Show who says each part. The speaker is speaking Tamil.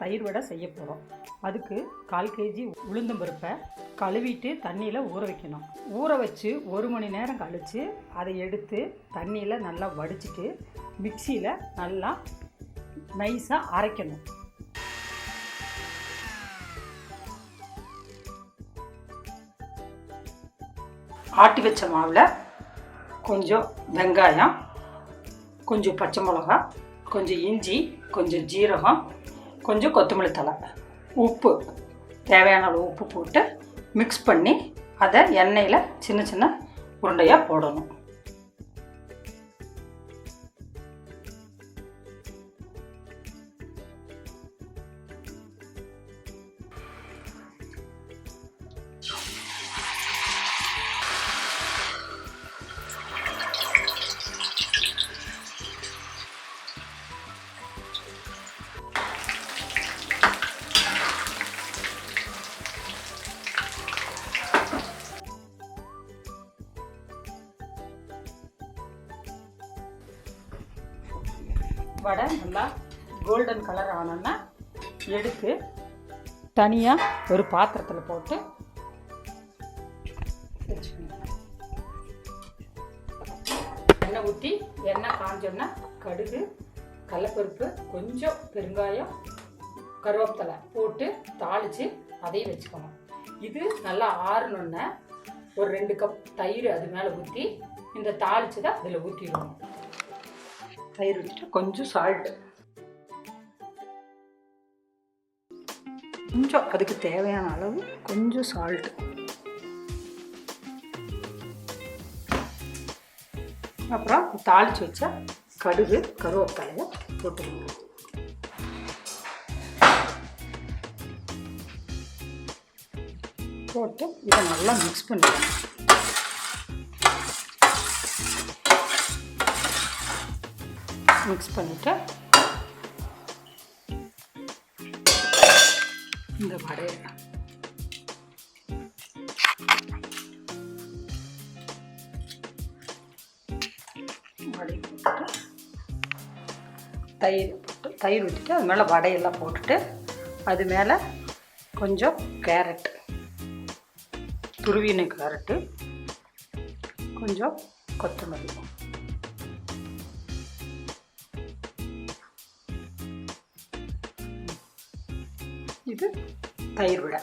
Speaker 1: தயிர் வடை செய்ய போகிறோம். அதுக்கு 1/4 kg உளுந்தம் பருப்பை கழுவிட்டு தண்ணியில் ஊற வைக்கணும். ஊற வச்சு 1 மணி நேரம் கழித்து அதை எடுத்து தண்ணியில் நல்லா வடிச்சிட்டு மிக்சியில் நல்லா நைஸாக அரைக்கணும். ஆட்டி வச்ச மாவில் கொஞ்சம் வெங்காயம், கொஞ்சம் பச்சை மிளகா, கொஞ்சம் இஞ்சி, கொஞ்சம் ஜீரகம், கொஞ்சம் கொத்தமல்லி தழை, உப்பு, தேவையான அளவு உப்பு போட்டு மிக்ஸ் பண்ணி அதை எண்ணெயில் சின்ன சின்ன உருண்டையாக போடணும். வடை நல்லா கோல்டன் கலர் ஆனோன்னா எடுத்து தனியாக ஒரு பாத்திரத்தில் போட்டு வச்சுக்கணும். எண்ணெய் ஊற்றி எண்ணெய் காஞ்சோன்னா கடுகு, கடலைப்பருப்பு, கொஞ்சம் பெருங்காயம், கருவேப்பிலை போட்டு தாளித்து அதையும் வச்சுக்கணும். இது நல்லா ஆறணுன்னா ஒரு 2 கப் தயிர் அது மேலே ஊற்றி இந்த தாளித்து தான் அதில் ஊற்றிடுவோம். தயிர் ஊற்றிட்டு கொஞ்சம் சால்ட்டு, கொஞ்சம் அதுக்கு தேவையான அளவு கொஞ்சம் சால்ட்டு, அப்புறம் தாளித்து வச்ச கடுகு, கருவேப்பிலையை போட்டுக்கணும். போட்டு இதை நல்லா மிக்ஸ் பண்ணிக்கணும். மிக்ஸ் பண்ணிவிட்டு இந்த வடையை போட்டு தயிர் ஊற்றிட்டு அது மேலே வடையெல்லாம் போட்டுட்டு அது மேலே கொஞ்சம் கேரட், துருவின கேரட்டு, கொஞ்சம் கொத்தமல்லி, இது தயிர் வடை.